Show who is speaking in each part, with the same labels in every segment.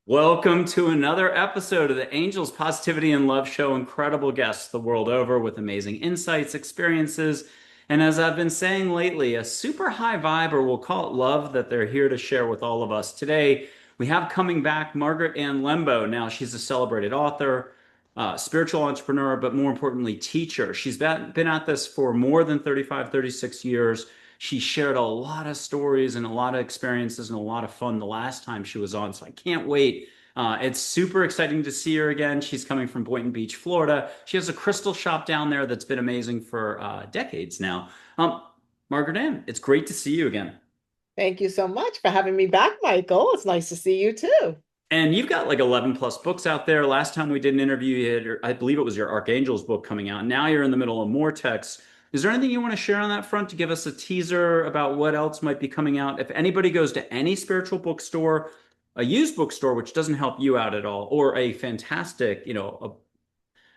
Speaker 1: Welcome to another episode of the Angels Positivity and Love Show. Incredible guests the world over with amazing insights, experiences, and as I've been saying lately, a super high vibe, or we'll call it love, that they're here to share with all of us. Today, we have coming back Margaret Ann Lembo. Now, she's a celebrated author, spiritual entrepreneur, but more importantly, teacher. She's been at this for more than 35, 36 years. She shared a lot of stories and a lot of experiences and a lot of fun the last time she was on. So I can't wait. It's super exciting to see her again. She's coming from Boynton Beach, Florida. She has a crystal shop down there that's been amazing for decades now. Um, Margaret Ann, it's great to see you again.
Speaker 2: Thank you so much for having me back, Michael. It's nice to see you too.
Speaker 1: And you've got like 11 plus books out there. Last time we did an interview, you had, I believe it was your Archangels book coming out. Now you're in the middle of more texts. Is there anything you want to share on that front to give us a teaser about what else might be coming out? If anybody goes to any spiritual bookstore, a used bookstore, which doesn't help you out at all, or a fantastic,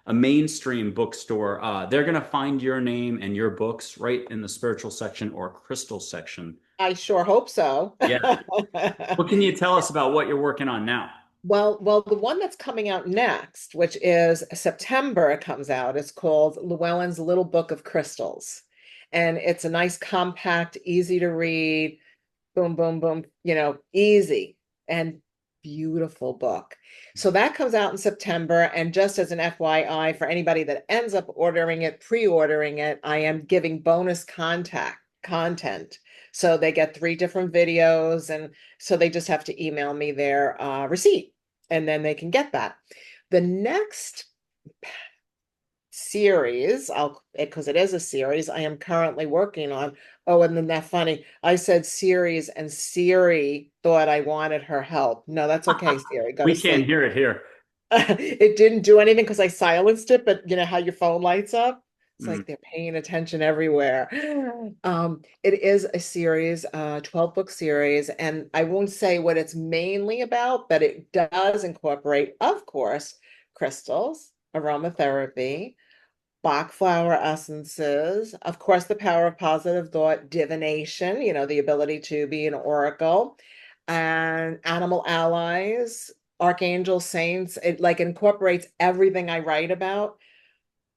Speaker 1: a mainstream bookstore, they're going to find your name and your books right in the spiritual section or crystal section.
Speaker 2: I sure hope so.
Speaker 1: Yeah. What can you tell us about what you're working on now?
Speaker 2: Well, the one that's coming out next, which is September, it comes out. It's called Llewellyn's Little Book of Crystals. And it's a nice, compact, easy to read, boom, boom, boom, easy and beautiful book. So that comes out in September. And just as an FYI, for anybody that ends up ordering it, pre-ordering it, I am giving bonus content. So they get 3 different videos, and so they just have to email me their receipt, and then they can get that. The next series, because it is a series I am currently working on. Oh, and then that funny, I said series and Siri thought I wanted her help. No, that's okay, Siri, go to
Speaker 1: We can't
Speaker 2: sleep.
Speaker 1: hear it here.
Speaker 2: It didn't do anything because I silenced it, but you know how your phone lights up? It's
Speaker 1: Mm.
Speaker 2: like they're paying attention everywhere. It is a series, 12-book series, and I won't say what it's mainly about, but it does incorporate, of course, crystals, aromatherapy, Bach flower essences, of course, the power of positive thought, divination, the ability to be an oracle, and animal allies, archangel saints. It like incorporates everything I write about,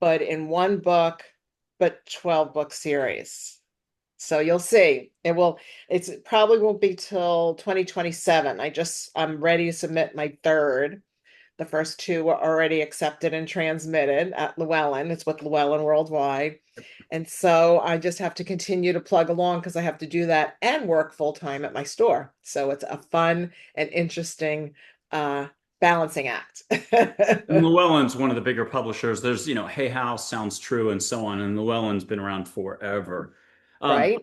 Speaker 2: but in one book, but 12-book series. So you'll see. It probably won't be till 2027. I'm ready to submit my third. The first 2 were already accepted and transmitted at Llewellyn. It's with Llewellyn Worldwide. And so I just have to continue to plug along because I have to do that and work full time at my store. So it's a fun and interesting balancing act.
Speaker 1: And Llewellyn's one of the bigger publishers. There's, Hay House, Sounds True, and so on. And Llewellyn's been around forever. Um,
Speaker 2: Right?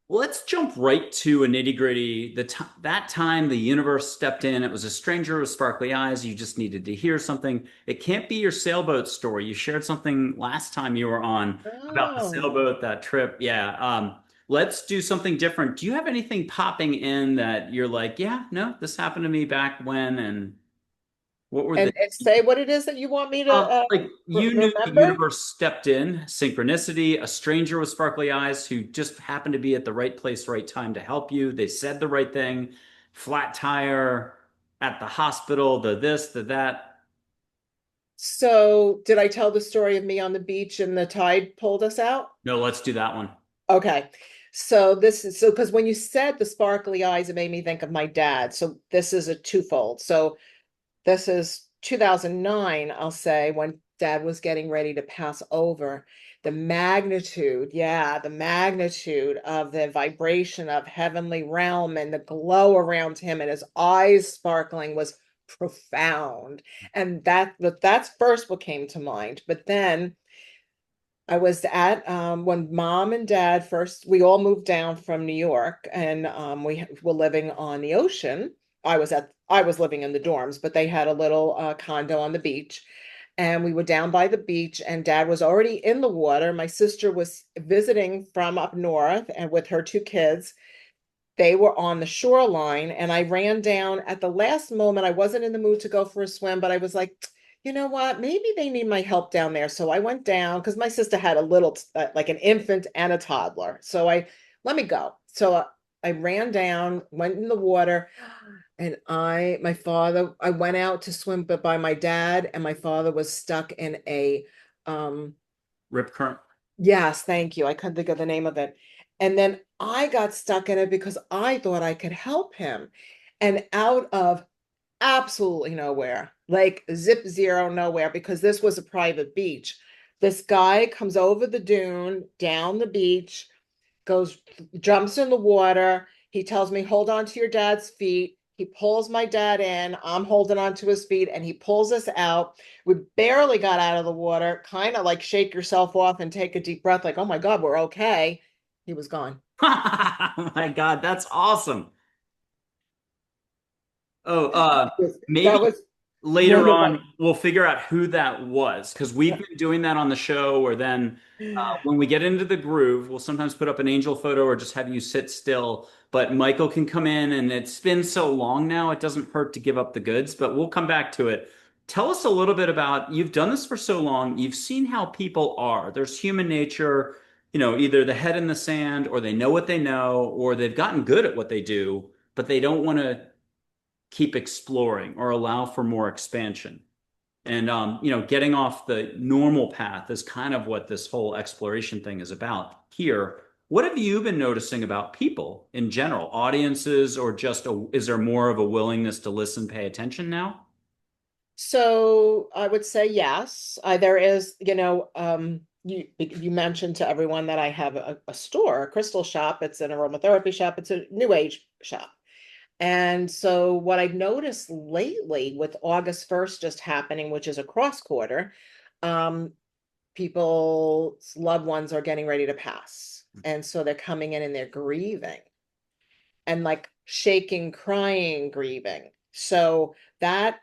Speaker 1: let's jump right to a nitty-gritty. That time the universe stepped in. It was a stranger with sparkly eyes. You just needed to hear something. It can't be your sailboat story. You shared something last time you were on about the
Speaker 2: Oh.
Speaker 1: sailboat, that trip. Yeah. Let's do something different. Do you have anything popping in that you're like, yeah, no, this happened to me back when, and what were the
Speaker 2: And say what it is that you want me to
Speaker 1: like you knew the
Speaker 2: remember.
Speaker 1: universe stepped in, synchronicity, a stranger with sparkly eyes who just happened to be at the right place, right time to help you. They said the right thing, flat tire at the hospital, the this, the that.
Speaker 2: So did I tell the story of me on the beach and the tide pulled us out?
Speaker 1: No, let's do that one.
Speaker 2: Okay. So this is so because when you said the sparkly eyes, it made me think of my dad. So this is a twofold. So this is 2009, I'll say, when dad was getting ready to pass over. The magnitude of the vibration of heavenly realm and the glow around him and his eyes sparkling was profound. And that's first what came to mind. But then I was at when mom and dad first, we all moved down from New York, and we were living on the ocean. I was living in the dorms, but they had a little condo on the beach, and we were down by the beach, and dad was already in the water. My sister was visiting from up north and with her 2 kids. They were on the shoreline, and I ran down at the last moment. I wasn't in the mood to go for a swim, but I was like, you know what? Maybe they need my help down there. So I went down because my sister had a little, like an infant and a toddler. So let me go. So I ran down, went in the water, and I went out to swim, but by my dad, and my father was stuck in um,
Speaker 1: Rip current.
Speaker 2: yes, thank you. I couldn't think of the name of it. And then I got stuck in it because I thought I could help him. And out of absolutely nowhere, like zip zero nowhere, because this was a private beach. This guy comes over the dune, down the beach, goes, jumps in the water. He tells me, hold on to your dad's feet. He pulls my dad in. I'm holding on to his feet and he pulls us out. We barely got out of the water, kind of like shake yourself off and take a deep breath, like, oh my God, we're okay. He was gone.
Speaker 1: Oh my God, that's awesome. Oh,
Speaker 2: That
Speaker 1: maybe
Speaker 2: was one
Speaker 1: later
Speaker 2: of my,
Speaker 1: on we'll figure out who that was because we've been doing that on the show. Or then when we get into the groove, we'll sometimes put up an angel photo or just have you sit still. But Michael can come in, and it's been so long now, it doesn't hurt to give up the goods. But we'll come back to it. Tell us a little bit about you've done this for so long. You've seen how people are. There's human nature. Either the head in the sand, or they know what they know, or they've gotten good at what they do, but they don't want to keep exploring or allow for more expansion. And getting off the normal path is kind of what this whole exploration thing is about here. What have you been noticing about people in general, audiences, or just is there more of a willingness to listen, pay attention now?
Speaker 2: so I would say yes. There is, you mentioned to everyone that I have a store, a crystal shop. It's an aromatherapy shop. It's a new age shop. And so what I've noticed lately with August 1st just happening, which is a cross quarter, um, people's loved ones are getting ready to pass. And so they're coming in and they're grieving and like shaking, crying, grieving. So that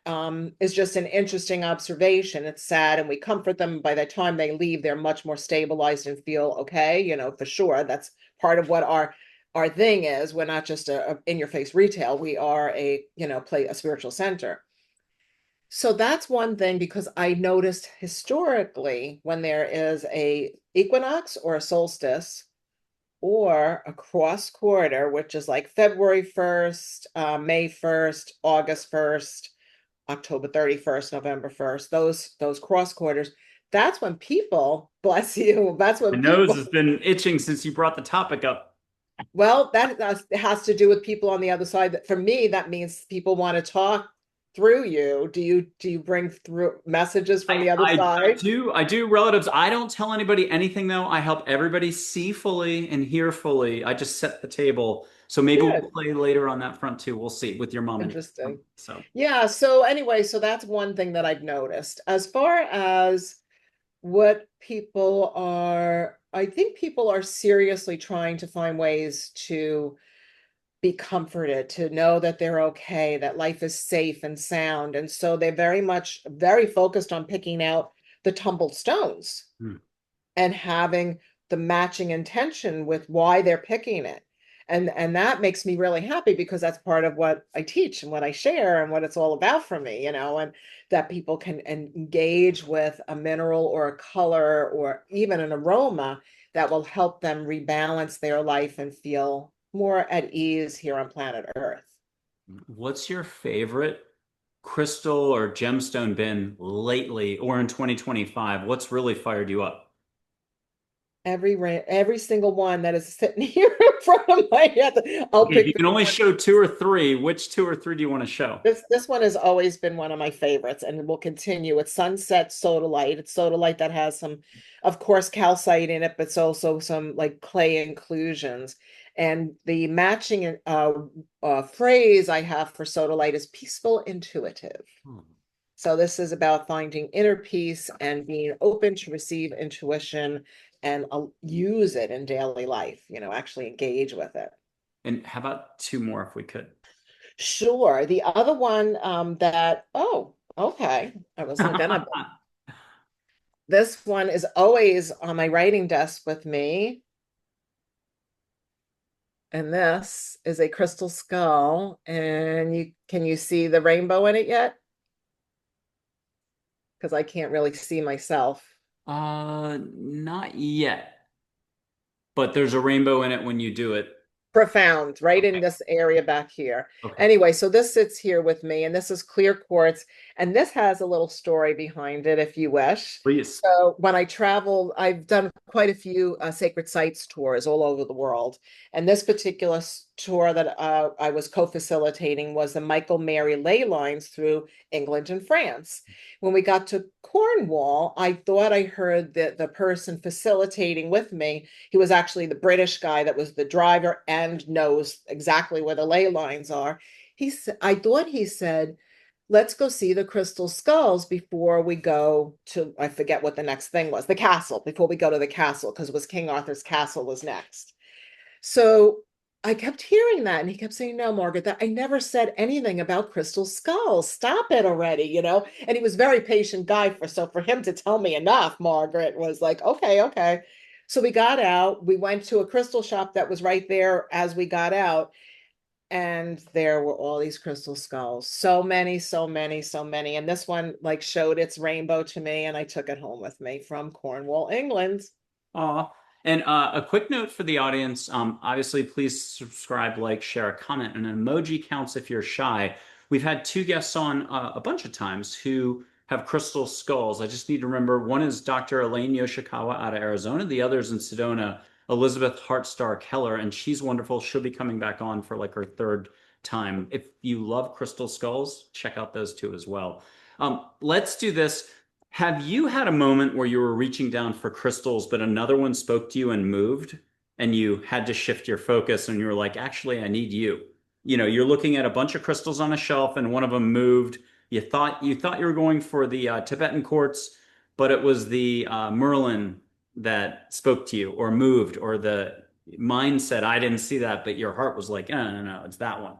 Speaker 2: is just an interesting observation. It's sad, and we comfort them. By the time they leave, they're much more stabilized and feel okay. For sure. That's part of what our thing is. We're not just a in your face retail. We are play a spiritual center. So that's one thing because I noticed historically when there is a equinox or a solstice or a cross quarter, which is like February 1st, May 1st, August 1st, October 31st, November 1st, those cross quarters, that's when people, bless you, that's
Speaker 1: My
Speaker 2: when
Speaker 1: nose
Speaker 2: people,
Speaker 1: has been itching since you brought the topic up.
Speaker 2: well, it has to do with people on the other side. That for me, that means people want to talk through you. Do you bring through messages from
Speaker 1: I,
Speaker 2: the other
Speaker 1: I
Speaker 2: side?
Speaker 1: do I do relatives. I don't tell anybody anything though. I help everybody see fully and hear fully. I just set the table. So maybe we'll
Speaker 2: Good.
Speaker 1: play later on that front too. We'll see with your mom and dad.
Speaker 2: Interesting.
Speaker 1: So
Speaker 2: Yeah, so anyway, so that's one thing that I've noticed. As far as what people are, I think people are seriously trying to find ways to be comforted, to know that they're okay, that life is safe and sound. And so they're very focused on picking out the tumbled stones
Speaker 1: hmm.
Speaker 2: and having the matching intention with why they're picking it. And that makes me really happy because that's part of what I teach and what I share and what it's all about for me, and that people can engage with a mineral or a color or even an aroma that will help them rebalance their life and feel more at ease here on planet Earth.
Speaker 1: What's your favorite crystal or gemstone been lately or in 2025? What's really fired you up?
Speaker 2: Every single one that is sitting here in front of my head, I'll
Speaker 1: Okay, if
Speaker 2: pick
Speaker 1: you
Speaker 2: the
Speaker 1: can only show two or three, which two or three do you want to show?
Speaker 2: This one has always been one of my favorites and will continue. It's Sunset Sodalite. It's sodalite that has some, of course, calcite in it, but it's also some like clay inclusions. And the matching phrase I have for sodalite is peaceful intuitive.
Speaker 1: Hmm.
Speaker 2: So this is about finding inner peace and being open to receive intuition and use it in daily life, actually engage with it.
Speaker 1: And how about two more if we could?
Speaker 2: Sure. The other one oh, okay. I wasn't gonna. This one is always on my writing desk with me. And this is a crystal skull. And can you see the rainbow in it yet? Because I can't really see myself.
Speaker 1: Not yet, but there's a rainbow in it when you do it.
Speaker 2: profound, right in
Speaker 1: Okay.
Speaker 2: this area back here.
Speaker 1: Okay.
Speaker 2: Anyway, so this sits here with me, and this is clear quartz, and this has a little story behind it, if you wish.
Speaker 1: Please.
Speaker 2: So when I traveled, I've done quite a few sacred sites tours all over the world, and this particular tour that I was co-facilitating was the Michael Mary ley lines through England and France. When we got to Cornwall, I thought I heard that the person facilitating with me, he was actually the British guy that was the driver and knows exactly where the ley lines are. I thought he said, let's go see the crystal skulls before we go to, I forget what the next thing was, the castle, before we go to the castle, because it was King Arthur's castle was next. So I kept hearing that, and he kept saying, no, Margaret, that I never said anything about crystal skulls. Stop it already, you know? And he was a very patient guy for him to tell me enough, Margaret was like, okay, okay. So we got out, we went to a crystal shop that was right there as we got out, and there were all these crystal skulls. So many, so many, so many. And this one like showed its rainbow to me, and I took it home with me from Cornwall, England.
Speaker 1: Aw. And a quick note for the audience. Obviously, please subscribe, like, share, a comment, and an emoji counts if you're shy. We've had two guests on a bunch of times who have crystal skulls. I just need to remember one is Dr. Elaine Yoshikawa out of Arizona. The other is in Sedona, Elizabeth Hartstar Keller, and she's wonderful. She'll be coming back on for like her third time. If you love crystal skulls, check out those two as well. Let's do this. Have you had a moment where you were reaching down for crystals, but another one spoke to you and moved, and you had to shift your focus and you were like, actually, I need you. You know, you're looking at a bunch of crystals on a shelf and one of them moved. You thought you were going for the Tibetan quartz, but it was the Merlin that spoke to you or moved, or the mind said, I didn't see that, but your heart was like, no, no, no, it's that one.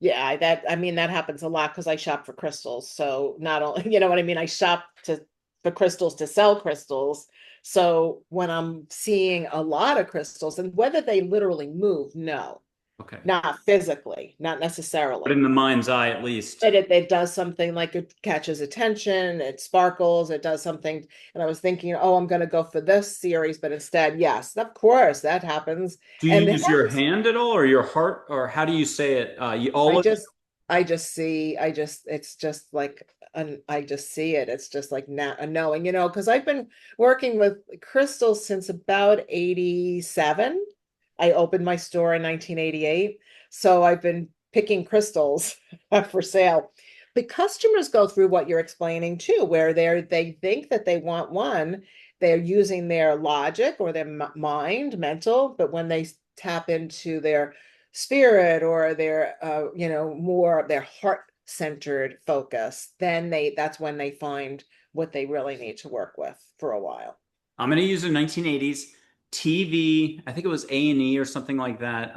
Speaker 2: Yeah, that I mean that happens a lot because I shop for crystals. So not only, you know what I mean, I shop to for crystals to sell crystals. So when I'm seeing a lot of crystals, and whether they literally move, no,
Speaker 1: Okay.
Speaker 2: not physically, not
Speaker 1: But
Speaker 2: necessarily.
Speaker 1: in the mind's eye, at least.
Speaker 2: But it does something like it catches attention, it sparkles, it does something. And I was thinking, oh, I'm going to go for this series, but instead, yes, of course, that happens.
Speaker 1: Do you
Speaker 2: And it
Speaker 1: use your
Speaker 2: happens.
Speaker 1: hand at all, or your heart, or how do you say it? You
Speaker 2: I
Speaker 1: always.
Speaker 2: just, I just see, it's just like, I just see it. It's just like a knowing, you know, because I've been working with crystals since about 87. I opened my store in 1988. So I've been picking crystals for sale. But customers go through what you're explaining too, where they think that they want one, they're using their logic or their mind, mental, but when they tap into their spirit or their you know, more of their heart centered focus, then that's when they find what they really need to work with for a while.
Speaker 1: I'm going to use a 1980s TV, I think it was A&E or something like that,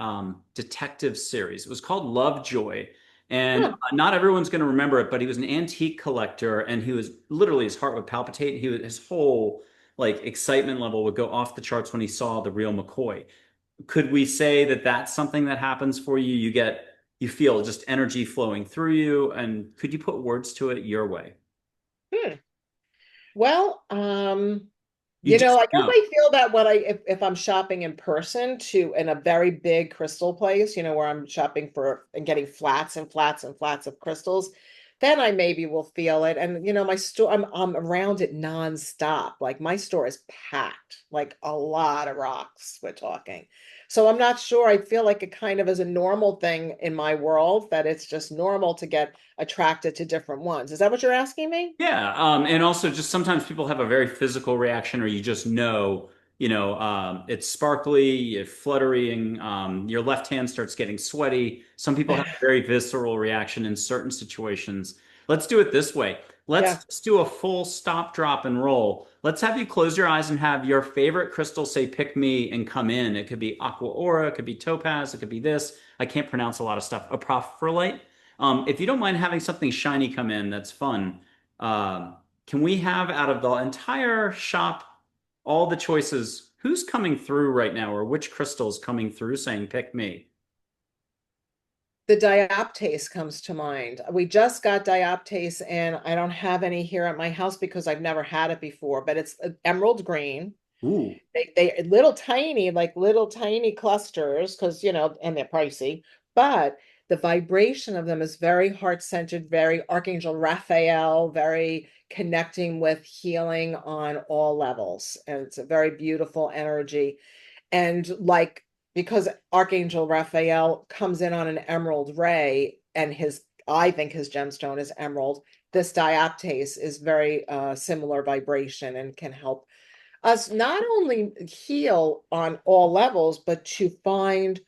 Speaker 1: detective series. It was called Lovejoy. And
Speaker 2: Huh.
Speaker 1: not everyone's going to remember it, but he was an antique collector and he was literally, his heart would palpitate. His whole like excitement level would go off the charts when he saw the real McCoy. Could we say that that's something that happens for you? You feel just energy flowing through you. And could you put words to it your way?
Speaker 2: Hmm. Well,
Speaker 1: You
Speaker 2: you know,
Speaker 1: just
Speaker 2: I guess
Speaker 1: know.
Speaker 2: I feel that when if I'm shopping in person to in a very big crystal place, you know, where I'm shopping for and getting flats and flats and flats of crystals, then I maybe will feel it. And you know, my store, I'm around it nonstop. Like my store is packed, like a lot of rocks we're talking. So I'm not sure. I feel like it kind of is a normal thing in my world that it's just normal to get attracted to different ones. Is that what you're asking me?
Speaker 1: Yeah, and also just sometimes people have a very physical reaction, or you just know, it's sparkly, it's fluttering, your left hand starts getting sweaty. Some people have a very visceral reaction in certain situations. Let's do it this way. Let's
Speaker 2: Yeah.
Speaker 1: just do a full stop, drop, and roll. Let's have you close your eyes and have your favorite crystal say pick me and come in. It could be aqua aura, it could be topaz, it could be this. I can't pronounce a lot of stuff. Aprophyllite. If you don't mind having something shiny come in, that's fun. Can we have out of the entire shop all the choices? Who's coming through right now, or which crystal's coming through saying pick me?
Speaker 2: The dioptase comes to mind. We just got dioptase and I don't have any here at my house because I've never had it before, but it's emerald green.
Speaker 1: Ooh.
Speaker 2: They little tiny, like little tiny clusters, because and they're pricey, but the vibration of them is very heart-centered, very Archangel Raphael, very connecting with healing on all levels. And it's a very beautiful energy. And like, because Archangel Raphael comes in on an emerald ray, and I think his gemstone is emerald, this dioptase is very similar vibration and can help us not only heal on all levels, but to find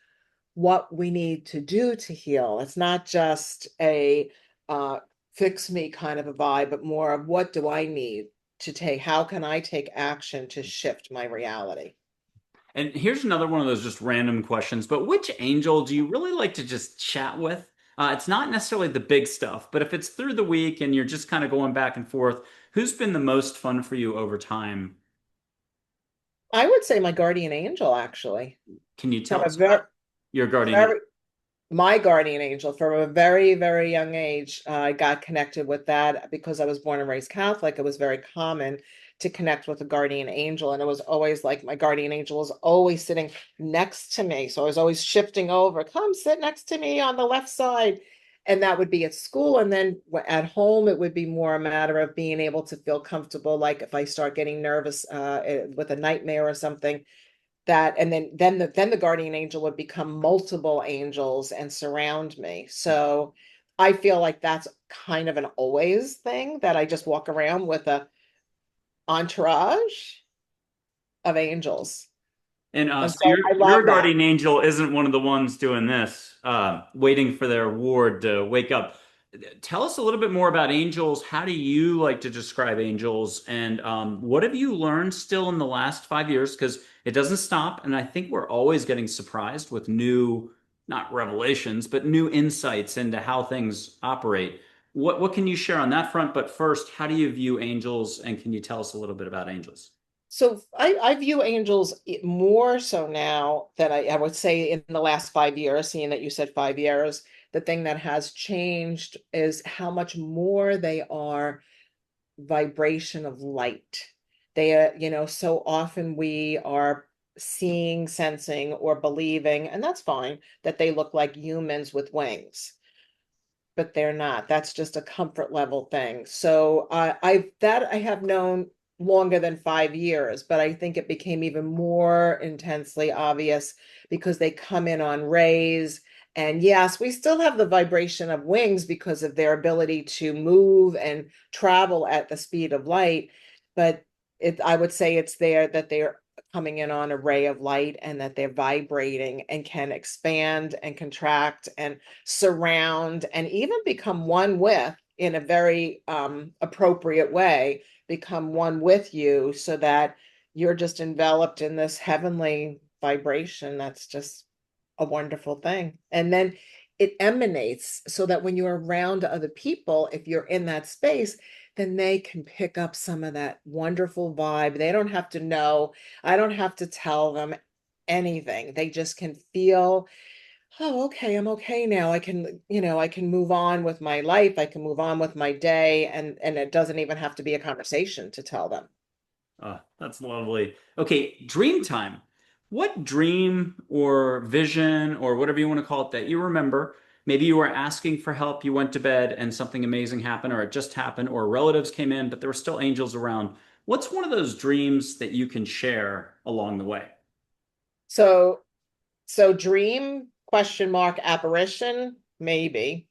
Speaker 2: what we need to do to heal. It's not just a uh, fix me kind of a vibe, but more of what do I need to take? How can I take action to shift my reality?
Speaker 1: And here's another one of those just random questions, but which angel do you really like to just chat with? It's not necessarily the big stuff, but if it's through the week and you're just kind of going back and forth, who's been the most fun for you over time?
Speaker 2: I would say my guardian angel, actually,
Speaker 1: Can you
Speaker 2: from
Speaker 1: tell
Speaker 2: a
Speaker 1: us about your guardian angel?
Speaker 2: very my guardian angel from a very, very young age. I got connected with that because I was born and raised Catholic. It was very common to connect with a guardian angel. And it was always like my guardian angel was always sitting next to me. So I was always shifting over, come sit next to me on the left side. And that would be at school. And then at home, it would be more a matter of being able to feel comfortable. Like if I start getting nervous with a nightmare or something, that and then the guardian angel would become multiple angels and surround me. So I feel like that's kind of an always thing, that I just walk around with a entourage of angels.
Speaker 1: And
Speaker 2: And
Speaker 1: so
Speaker 2: so I
Speaker 1: your
Speaker 2: love that.
Speaker 1: guardian angel isn't one of the ones doing this, waiting for their ward to wake up. Tell us a little bit more about angels. How do you like to describe angels? And what have you learned still in the last 5 years? Because it doesn't stop. And I think we're always getting surprised with new, not revelations, but new insights into how things operate. What can you share on that front? But first, how do you view angels? And can you tell us a little bit about angels?
Speaker 2: So I view angels more so now than I would say in the last 5 years. Seeing that you said 5 years, the thing that has changed is how much more they are vibration of light. So often we are seeing, sensing, or believing, and that's fine, that they look like humans with wings, but they're not. That's just a comfort level thing. So I have known longer than 5 years, but I think it became even more intensely obvious because they come in on rays. And yes, we still have the vibration of wings because of their ability to move and travel at the speed of light. But I would say it's there that they're coming in on a ray of light, and that they're vibrating and can expand and contract and surround and even become one with, in a very appropriate way, become one with you, so that you're just enveloped in this heavenly vibration. That's just a wonderful thing. And then it emanates so that when you're around other people, if you're in that space, then they can pick up some of that wonderful vibe. They don't have to know. I don't have to tell them anything. They just can feel, oh, okay, I'm okay now. I can move on with my life. I can move on with my day. And it doesn't even have to be a conversation to tell them.
Speaker 1: That's lovely. Okay, dream time. What dream or vision or whatever you want to call it that you remember? Maybe you were asking for help, you went to bed and something amazing happened, or it just happened, or relatives came in, but there were still angels around. What's one of those dreams that you can share along the way?
Speaker 2: So, so dream question mark apparition, maybe.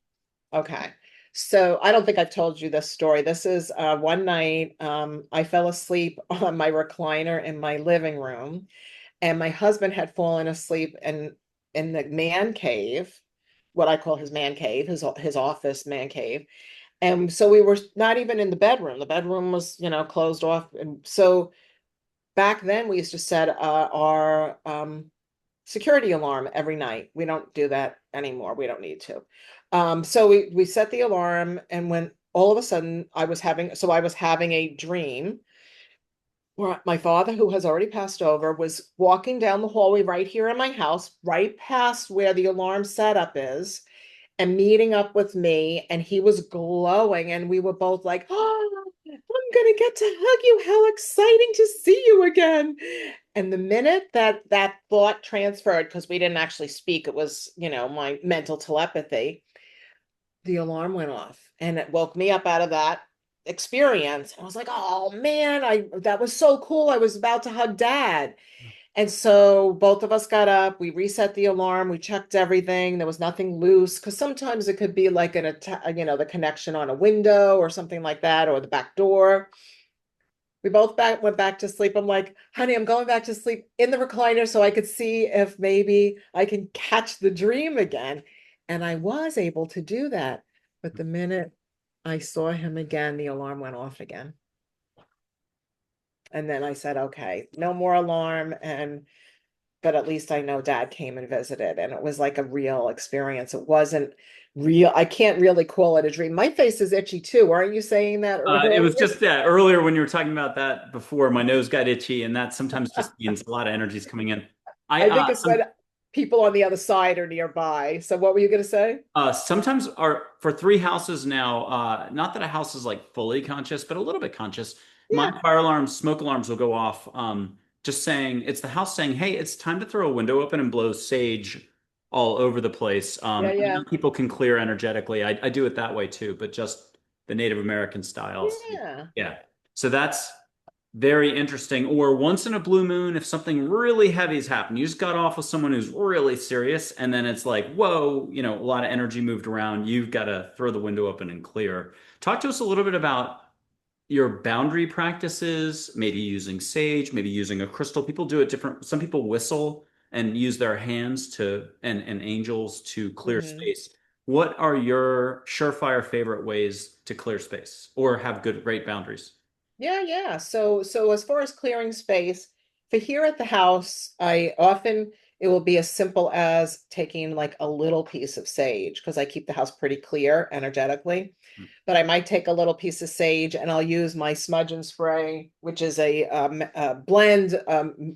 Speaker 2: Okay. So I don't think I've told you this story. This is one night I fell asleep on my recliner in my living room, and my husband had fallen asleep in the man cave, what I call his man cave, his office man cave. And so we were not even in the bedroom. The bedroom was, closed off. And so back then we used to set our security alarm every night. We don't do that anymore. We don't need to. So we set the alarm, and when all of a sudden I was having a dream where my father, who has already passed over, was walking down the hallway right here in my house, right past where the alarm setup is, and meeting up with me, and he was glowing, and we were both like, oh, gonna get to hug you. How exciting to see you again. And the minute that that thought transferred, because we didn't actually speak, it was, my mental telepathy, the alarm went off and it woke me up out of that experience. I was like, oh man, I that was so cool. I was about to hug dad. And so both of us got up, we reset the alarm, we checked everything. There was nothing loose because sometimes it could be like an attack, the connection on a window or something like that, or the back door. We both went back to sleep. I'm like, honey, I'm going back to sleep in the recliner so I could see if maybe I can catch the dream again. And I was able to do that. But the minute I saw him again, the alarm went off again. And then I said, okay, no more alarm. But at least I know dad came and visited, and it was like a real experience. It wasn't real. I can't really call it a dream. My face is itchy too. Aren't you saying that
Speaker 1: It
Speaker 2: earlier?
Speaker 1: was just that earlier when you were talking about that before, my nose got itchy, and that sometimes just means a lot of energy is coming in. I
Speaker 2: I think it's when people on the other side are nearby. So what were you going to say?
Speaker 1: sometimes are for three houses now. Not that a house is like fully conscious, but a little bit conscious. My
Speaker 2: Yeah,
Speaker 1: fire alarms, smoke alarms will go off. Just saying it's the house saying, "Hey, it's time to throw a window open and blow sage all over the place."
Speaker 2: yeah,
Speaker 1: I know
Speaker 2: yeah,
Speaker 1: people can clear energetically. I do it that way too, but just the Native American styles.
Speaker 2: yeah.
Speaker 1: Yeah. So that's very interesting. Or once in a blue moon, if something really heavy's happened, you just got off with someone who's really serious, and then it's like, whoa, a lot of energy moved around. You've got to throw the window open and clear. Talk to us a little bit about your boundary practices, maybe using sage, maybe using a crystal. People do it different. Some people whistle and use their hands and angels to clear
Speaker 2: Hmm.
Speaker 1: space. What are your surefire favorite ways to clear space or have great boundaries?
Speaker 2: Yeah, yeah. So as far as clearing space, for here at the house, I often it will be as simple as taking like a little piece of sage because I keep the house pretty clear energetically. But I might take a little piece of sage and I'll use my smudge and spray, which is a blend,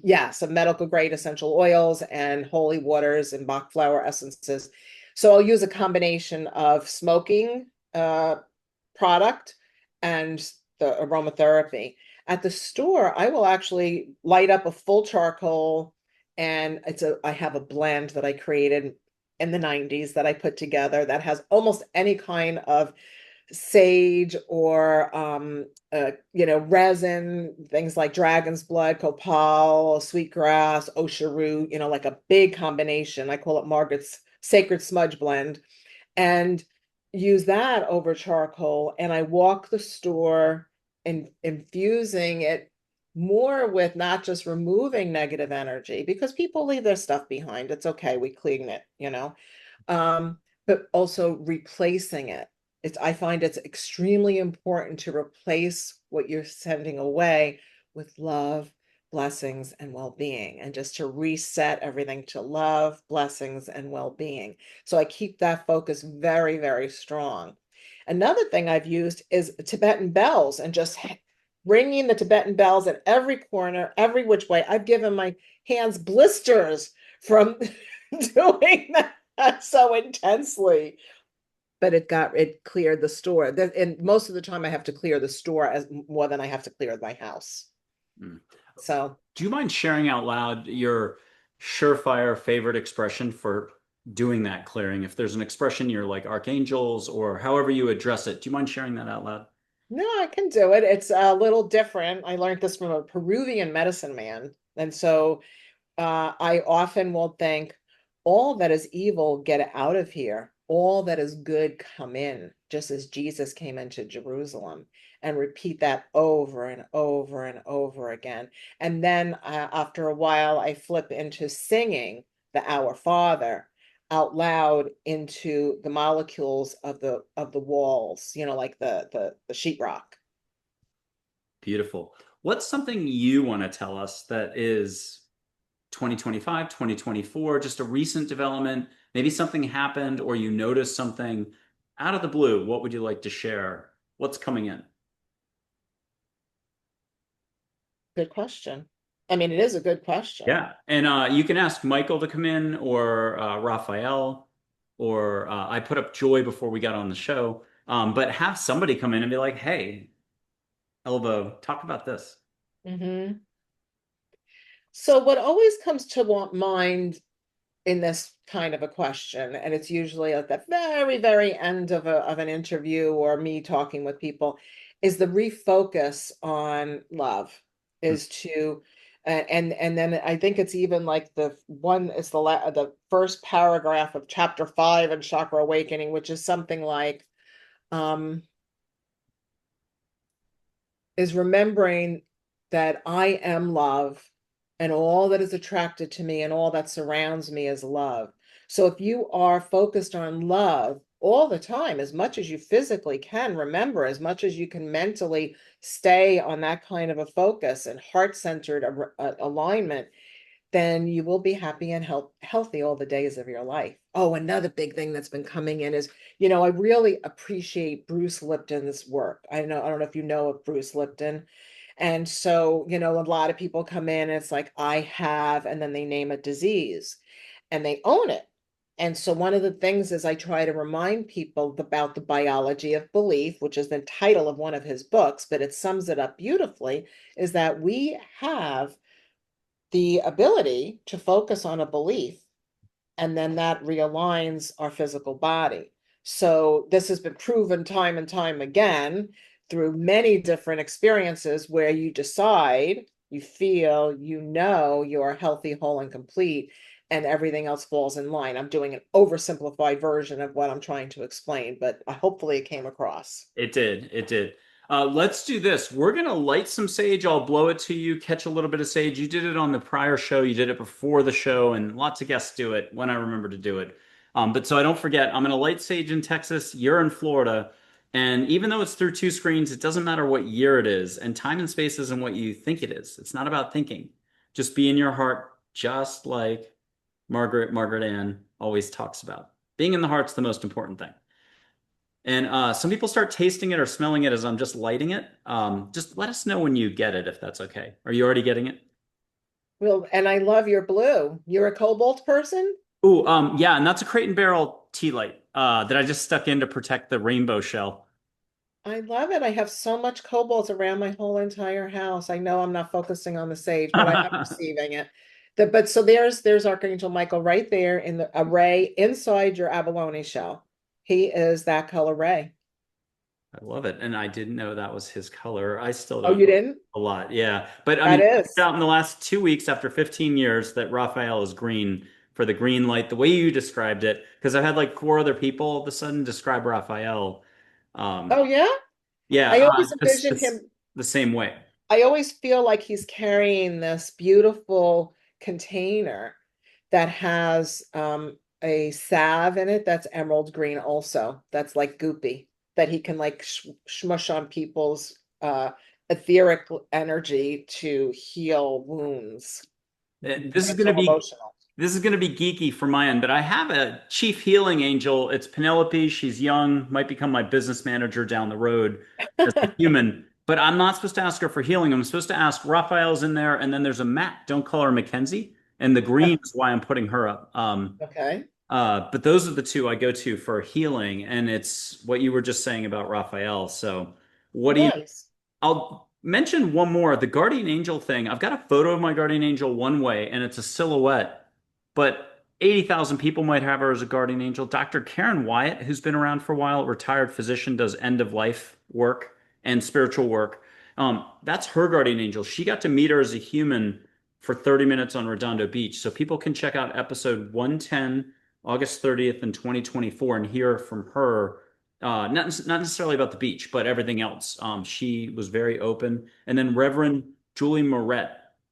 Speaker 2: yes, of medical grade essential oils and holy waters and Bach flower essences. So I'll use a combination of smoking product and the aromatherapy. At the store, I will actually light up a full charcoal, and I have a blend that I created in the 90s that I put together that has almost any kind of sage or resin, things like dragon's blood, copal, sweetgrass, osha root, like a big combination. I call it Margaret's sacred smudge blend, and use that over charcoal. And I walk the store and infusing it more with not just removing negative energy because people leave their stuff behind. It's okay, we clean it. But also replacing it. I find it's extremely important to replace what you're sending away with love, blessings, and well-being, and just to reset everything to love, blessings, and well-being. So I keep that focus very, very strong. Another thing I've used is Tibetan bells and just ringing the Tibetan bells at every corner, every which way. I've given my hands blisters from doing that so intensely, but it cleared the store. And most of the time I have to clear the store as more than I have to clear my house.
Speaker 1: Mm.
Speaker 2: So
Speaker 1: Do you mind sharing out loud your surefire favorite expression for doing that clearing? If there's an expression you're like archangels or however you address it, do you mind sharing that out loud?
Speaker 2: no, I can do it. It's a little different. I learned this from a Peruvian medicine man. And so I often will think, all that is evil, get out of here. All that is good, come in, just as Jesus came into Jerusalem. And repeat that over and over and over again. And then after a while, I flip into singing the Our Father out loud into the molecules of the walls, like the sheetrock.
Speaker 1: Beautiful. What's something you want to tell us that is 2025, 2024, just a recent development? Maybe something happened or you noticed something out of the blue. What would you like to share? What's coming in?
Speaker 2: Good question. I mean, it is a good question.
Speaker 1: Yeah. And you can ask Michael to come in or Raphael, or I put up Joy before we got on the show. But have somebody come in and be like, hey, Elbow. Talk about this.
Speaker 2: Hmm. So what always comes to mind in this kind of a question, and it's usually at the very, very end of an interview or me talking with people, is the refocus on love, is to and then I think it's even like the one is the first paragraph of chapter 5 in Chakra Awakening, which is something like um is remembering that I am love and all that is attracted to me and all that surrounds me is love. So if you are focused on love all the time, as much as you physically can, remember, as much as you can mentally stay on that kind of a focus and heart-centered alignment, then you will be happy and healthy all the days of your life. Oh, another big thing that's been coming in is, I really appreciate Bruce Lipton's work. I don't know if you know of Bruce Lipton. And so, a lot of people come in and it's like, I have, and then they name a disease and they own it. And so one of the things is I try to remind people about the biology of belief, which is the title of one of his books, but it sums it up beautifully, is that we have the ability to focus on a belief, and then that realigns our physical body. So this has been proven time and time again through many different experiences where you decide, you feel, you're healthy, whole, and complete, and everything else falls in line. I'm doing an oversimplified version of what I'm trying to explain, but hopefully it came across.
Speaker 1: It did. It did. Let's do this. We're gonna light some sage. I'll blow it to you, catch a little bit of sage. You did it on the prior show. You did it before the show, and lots of guests do it when I remember to do it. But so I don't forget, I'm gonna light sage in Texas. You're in Florida, and even though it's through two screens, it doesn't matter what year it is, and time and space isn't what you think it is. It's not about thinking. Just be in your heart, just like Margaret Ann always talks about. Being in the heart's the most important thing. And some people start tasting it or smelling it as I'm just lighting it. Just let us know when you get it, if that's okay. Are you already getting it?
Speaker 2: Well, and I love your blue. You're a cobalt person?
Speaker 1: Ooh, yeah, and that's a Crate and Barrel tea light that I just stuck in to protect the rainbow shell.
Speaker 2: I love it. I have so much cobalt around my whole entire house. I know I'm not focusing on the sage, but I am
Speaker 1: I
Speaker 2: receiving it. But so there's Archangel Michael right there in the array inside your abalone shell. He is that color ray.
Speaker 1: love it, and I didn't know that was his color. I still
Speaker 2: Oh,
Speaker 1: don't
Speaker 2: you didn't?
Speaker 1: a lot, yeah. But I
Speaker 2: That
Speaker 1: mean, I
Speaker 2: is.
Speaker 1: found out in the last 2 weeks after 15 years that Raphael is green for the green light, the way you described it, because I've had like four other people all of a sudden describe Raphael. Um,
Speaker 2: Oh, yeah.
Speaker 1: yeah,
Speaker 2: I always
Speaker 1: this,
Speaker 2: envision
Speaker 1: this
Speaker 2: him.
Speaker 1: the same way.
Speaker 2: I always feel like he's carrying this beautiful container that has a salve in it that's emerald green also. That's like goopy that he can like smush on people's etheric energy to heal wounds.
Speaker 1: This is going to
Speaker 2: Mental,
Speaker 1: be
Speaker 2: emotional.
Speaker 1: geeky for my end, but I have a chief healing angel. It's Penelope. She's young, might become my business manager down the road as a human. But I'm not supposed to ask her for healing. I'm supposed to ask Raphael's in there, and then there's a Matt. Don't call her Mackenzie. And the green is why I'm putting her up.
Speaker 2: Okay.
Speaker 1: But those are the two I go to for healing, and it's what you were just saying about Raphael. So, what do you
Speaker 2: Nice.
Speaker 1: I'll mention one more. The guardian angel thing. I've got a photo of my guardian angel one way, and it's a silhouette, but 80,000 people might have her as a guardian angel. Dr. Karen Wyatt, who's been around for a while, retired physician, does end of life work and spiritual work. That's her guardian angel. She got to meet her as a human for 30 minutes on Redondo Beach. So people can check out episode 110, August 30th in 2024, and hear from her not necessarily about the beach, but everything else. She was very open. And then Reverend Julie Moret,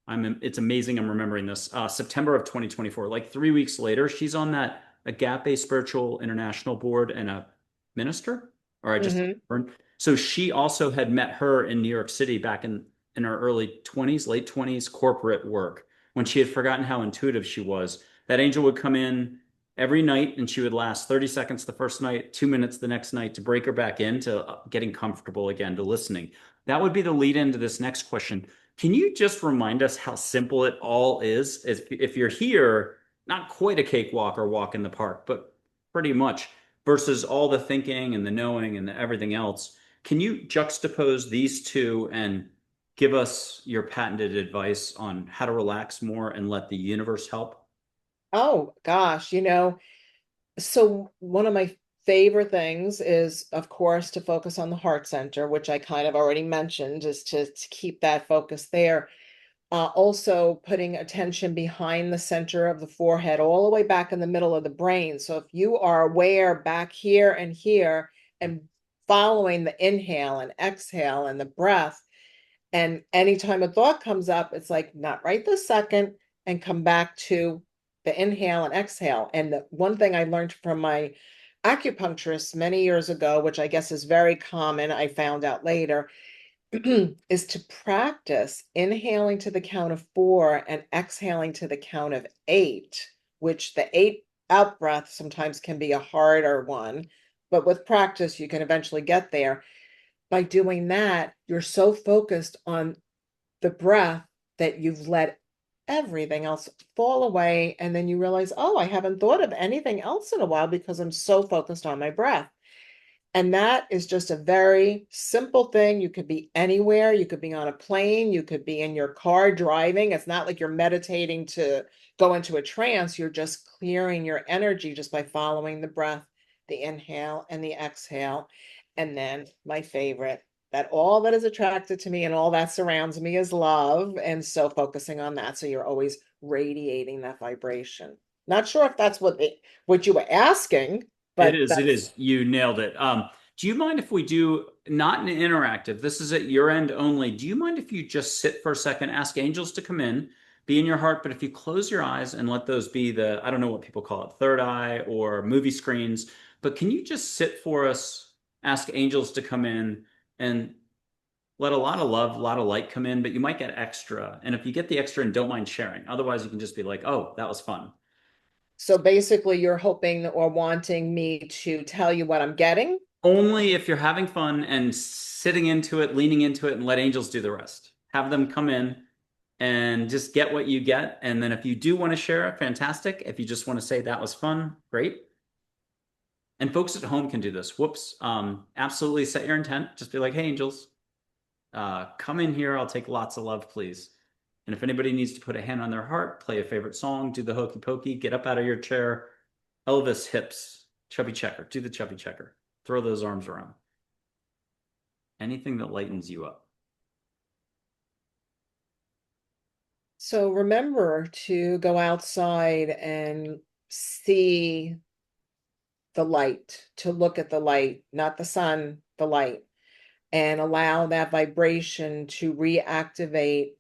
Speaker 1: it's amazing I'm remembering this. September of 2024, like 3 weeks later, she's on that Agape Spiritual International Board and a minister, or I just
Speaker 2: Hmm.
Speaker 1: so she also had met her in New York City back in her early 20s, late 20s, corporate work when she had forgotten how intuitive she was. That angel would come in every night and she would last 30 seconds the first night, 2 minutes the next night to break her back into getting comfortable again to listening. That would be the lead into this next question. Can you just remind us how simple it all is? If you're here, not quite a cakewalk or walk in the park, but pretty much versus all the thinking and the knowing and everything else. Can you juxtapose these two and give us your patented advice on how to relax more and let the universe help?
Speaker 2: Oh gosh, so one of my favorite things is, of course, to focus on the heart center, which I kind of already mentioned, is to keep that focus there. Also putting attention behind the center of the forehead, all the way back in the middle of the brain. So if you are aware back here and following the inhale and exhale and the breath, and anytime a thought comes up, it's like, not right this second, and come back to the inhale and exhale. And the one thing I learned from my acupuncturist many years ago, which I guess is very common, I found out later, is to practice inhaling to the count of 4 and exhaling to the count of 8, which the 8 out breath sometimes can be a harder one, but with practice, you can eventually get there. By doing that, you're so focused on the breath that you've let everything else fall away. And then you realize, oh, I haven't thought of anything else in a while because I'm so focused on my breath. And that is just a very simple thing. You could be anywhere. You could be on a plane. You could be in your car driving. It's not like you're meditating to go into a trance. You're just clearing your energy just by following the breath, the inhale and the exhale. And then my favorite, that all that is attracted to me and all that surrounds me is love. And so focusing on that. So you're always radiating that vibration. Not sure if that's what you were asking,
Speaker 1: It
Speaker 2: but
Speaker 1: is, it
Speaker 2: that's
Speaker 1: is. You nailed it. Do you mind if we do not an interactive? This is at your end only. Do you mind if you just sit for a second, ask angels to come in, be in your heart, but if you close your eyes and let those be the, I don't know what people call it, third eye or movie screens, but can you just sit for us, ask angels to come in and let a lot of love, a lot of light come in, but you might get extra. And if you get the extra and don't mind sharing, otherwise you can just be like, oh, that was fun.
Speaker 2: so basically, you're hoping or wanting me to tell you what I'm getting.
Speaker 1: Only if you're having fun and sitting into it, leaning into it, and let angels do the rest. Have them come in and just get what you get. And then if you do want to share, fantastic. If you just want to say that was fun, great. And folks at home can do this. Whoops. Absolutely set your intent. Just be like, hey, angels, come in here. I'll take lots of love, please. And if anybody needs to put a hand on their heart, play a favorite song, do the hokey pokey, get up out of your chair, Elvis hips, chubby checker, do the chubby checker, throw those arms around. Anything that lightens you up.
Speaker 2: So remember to go outside and see the light, to look at the light, not the sun, the light, and allow that vibration to reactivate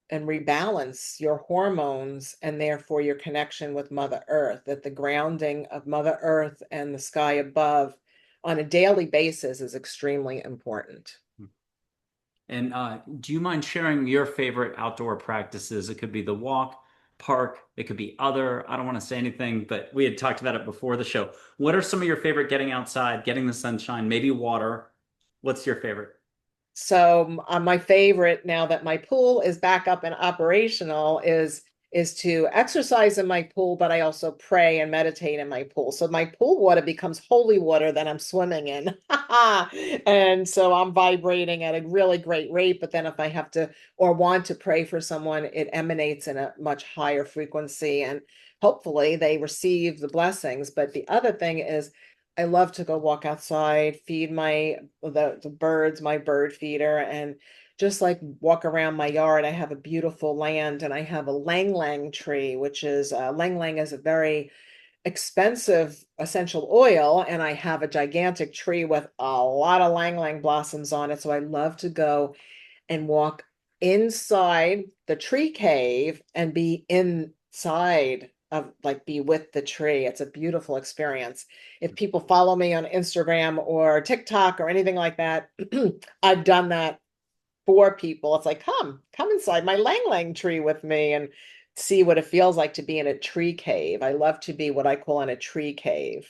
Speaker 2: and rebalance your hormones and therefore your connection with Mother Earth, that the grounding of Mother Earth and the sky above on a daily basis is extremely important.
Speaker 1: And do you mind sharing your favorite outdoor practices? It could be the walk, park, it could be other. I don't want to say anything, but we had talked about it before the show. What are some of your favorite getting outside, getting the sunshine, maybe water? What's your favorite?
Speaker 2: So my favorite now that my pool is back up and operational is to exercise in my pool, but I also pray and meditate in my pool. So my pool water becomes holy water that I'm swimming in. And so I'm vibrating at a really great rate. But then if I have to or want to pray for someone, it emanates in a much higher frequency and hopefully they receive the blessings. But the other thing is I love to go walk outside, feed the birds, my bird feeder, and just like walk around my yard. I have a beautiful land and I have a lang lang tree, which is lang lang is a very expensive essential oil, and I have a gigantic tree with a lot of lang lang blossoms on it. So I love to go and walk inside the tree cave and be inside of like be with the tree. It's a beautiful experience. If people follow me on Instagram or TikTok or anything like that, I've done that for people. It's like, come inside my lang lang tree with me and see what it feels like to be in a tree cave. I love to be what I call in a tree cave.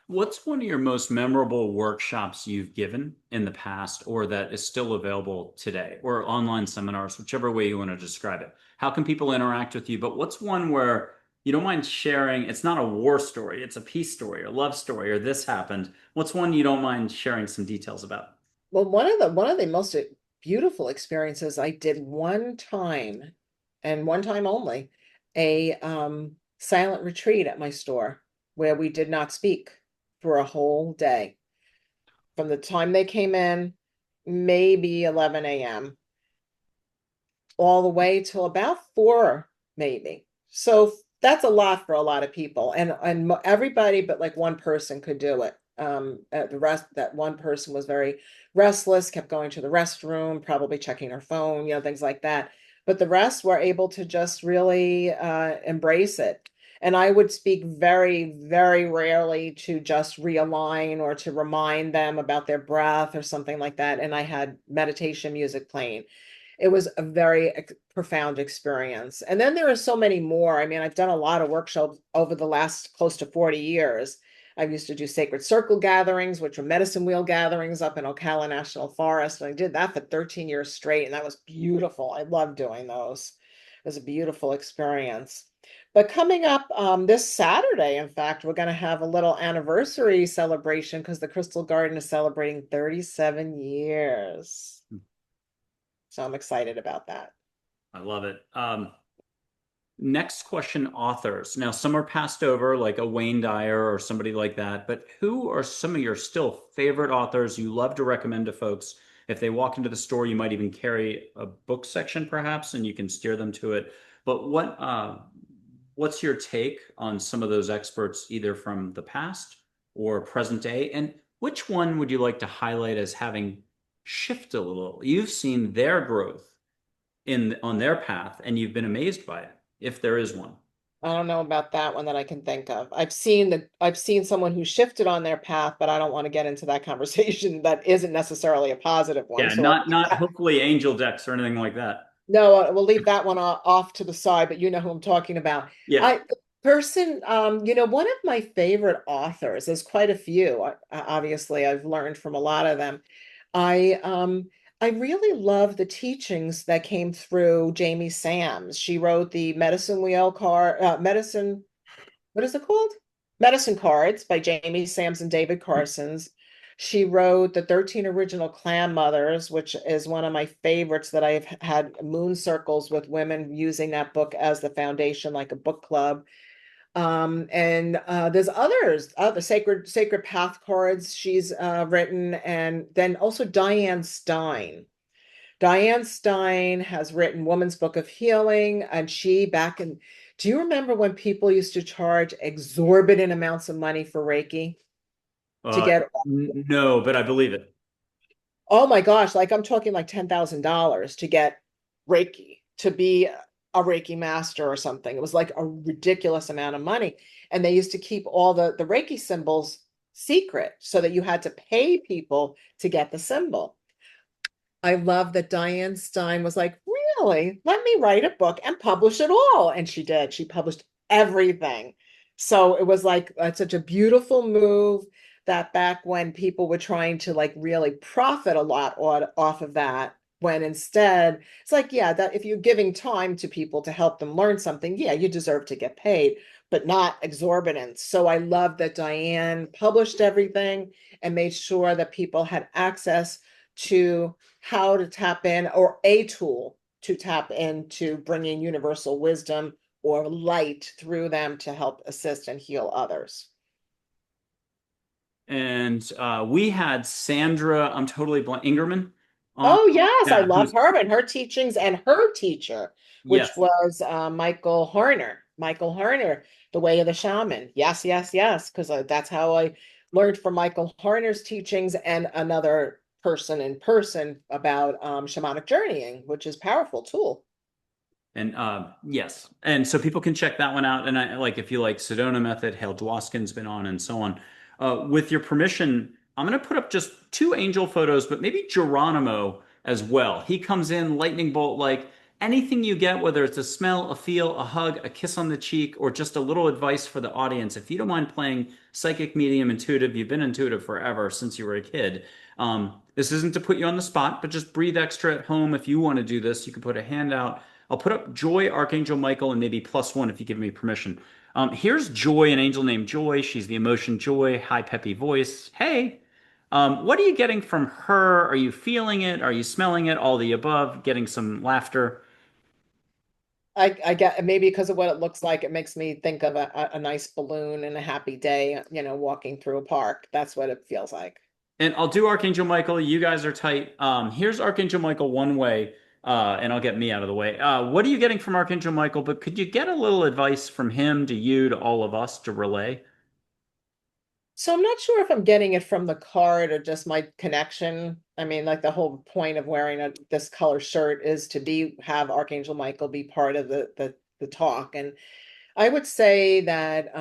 Speaker 1: What's one of your most memorable workshops you've given in the past or that is still available today or online seminars, whichever way you want to describe it? How can people interact with you? But what's one where you don't mind sharing, it's not a war story, it's a peace story or love story or this happened. What's one you don't mind sharing some details about?
Speaker 2: Well, one of the most beautiful experiences I did one time, and one time only, a silent retreat at my store where we did not speak for a whole day. From the time they came in, maybe 11 a.m., all the way till about 4, maybe. So that's a lot for a lot of people, and everybody but like one person could do it. The rest, that one person was very restless, kept going to the restroom, probably checking her phone, things like that. But the rest were able to just really embrace it. And I would speak very, very rarely to just realign or to remind them about their breath or something like that. And I had meditation music playing. It was a very profound experience. And then there are so many more. I mean, I've done a lot of workshops over the last close to 40 years. I used to do sacred circle gatherings, which were medicine wheel gatherings up in Ocala National Forest. And I did that for 13 years straight. And that was beautiful. I loved doing those. It was a beautiful experience. But coming up this Saturday, in fact, we're going to have a little anniversary celebration because the Crystal Garden is celebrating 37 years. So I'm excited about that.
Speaker 1: I love it. Next question, authors. Now, some are passed over, like a Wayne Dyer or somebody like that, but who are some of your still favorite authors you love to recommend to folks? If they walk into the store, you might even carry a book section perhaps, and you can steer them to it. But what's your take on some of those experts, either from the past or present day? And which one would you like to highlight as having shifted a little? You've seen their growth in on their path, and you've been amazed by it, if there is one.
Speaker 2: I don't know about that one that I can think of. I've seen someone who shifted on their path, but I don't want to get into that conversation. That isn't necessarily a positive one.
Speaker 1: Yeah,
Speaker 2: So we'll
Speaker 1: not hopefully angel decks or anything like that.
Speaker 2: no, we'll leave that one off to the side, but you know who I'm talking about.
Speaker 1: Yeah.
Speaker 2: The person, one of my favorite authors, there's quite a few. Obviously, I've learned from a lot of them. I um I really love the teachings that came through Jamie Sams. She wrote the medicine, what is it called? Medicine Cards by Jamie Sams and David Carson's. She wrote the 13 Original Clan Mothers, which is one of my favorites that I've had moon circles with women using that book as the foundation, like a book club. And there's others, the Sacred Path cards she's written, and then also Diane Stein. Diane Stein has written Woman's Book of Healing, and do you remember when people used to charge exorbitant amounts of money for Reiki to
Speaker 1: Uh,
Speaker 2: get,
Speaker 1: no, but I believe it.
Speaker 2: oh my gosh, like I'm talking like $10,000 to get Reiki, to be a Reiki master or something. It was like a ridiculous amount of money. And they used to keep all the Reiki symbols secret so that you had to pay people to get the symbol. I love that Diane Stein was like, really? Let me write a book and publish it all. And she did. She published everything. So it was like such a beautiful move that back when people were trying to like really profit a lot off of that, when instead it's like, yeah, that if you're giving time to people to help them learn something, yeah, you deserve to get paid, but not exorbitant. So I love that Diane published everything and made sure that people had access to how to tap in, or a tool to tap into bringing universal wisdom or light through them to help assist and heal others.
Speaker 1: And we had Sandra, I'm totally blank, Ingerman on.
Speaker 2: Oh, yes, I
Speaker 1: Yeah,
Speaker 2: love
Speaker 1: who's,
Speaker 2: her and her teachings and her teacher, which
Speaker 1: yes.
Speaker 2: was Michael Harner. Michael Harner, The Way of the Shaman. Yes, yes, yes, because that's how I learned from Michael Harner's teachings and another person in person about shamanic journeying, which is a powerful tool.
Speaker 1: And yes, and so people can check that one out. And I like if you like Sedona Method, Hale Dwoskin's been on, and so on. With your permission, I'm going to put up just two angel photos, but maybe Geronimo as well. He comes in lightning bolt like anything you get, whether it's a smell, a feel, a hug, a kiss on the cheek, or just a little advice for the audience. If you don't mind playing psychic, medium, intuitive, you've been intuitive forever since you were a kid. This isn't to put you on the spot, but just breathe extra at home. If you want to do this, you can put a hand out I'll put up Joy, Archangel Michael, and maybe +1 if you give me permission. Here's Joy, an angel named Joy. She's the emotion Joy, high peppy voice. Hey, what are you getting from her? Are you feeling it? Are you smelling it? All the above, getting some laughter.
Speaker 2: I get maybe because of what it looks like, it makes me think of a nice balloon and a happy day, walking through a park. That's what it feels like.
Speaker 1: And I'll do Archangel Michael. You guys are tight. Here's Archangel Michael one way, and I'll get me out of the way. What are you getting from Archangel Michael? But could you get a little advice from him to you, to all of us to relay?
Speaker 2: So I'm not sure if I'm getting it from the card or just my connection. I mean, like the whole point of wearing this color shirt is to have Archangel Michael be part of the talk. And I would say that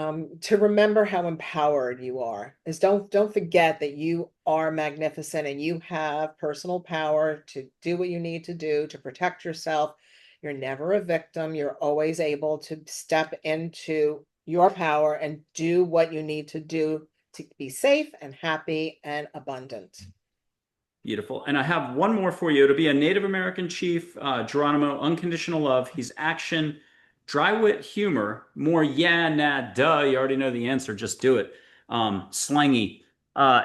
Speaker 2: to remember how empowered you are is don't forget that you are magnificent and you have personal power to do what you need to do to protect yourself. You're never a victim. You're always able to step into your power and do what you need to do to be safe and happy and abundant.
Speaker 1: Beautiful. And I have one more for you. It'll be a Native American chief, Geronimo, unconditional love. He's action, dry wit humor, more yeah, nah, duh. You already know the answer. Just do it. Slangy.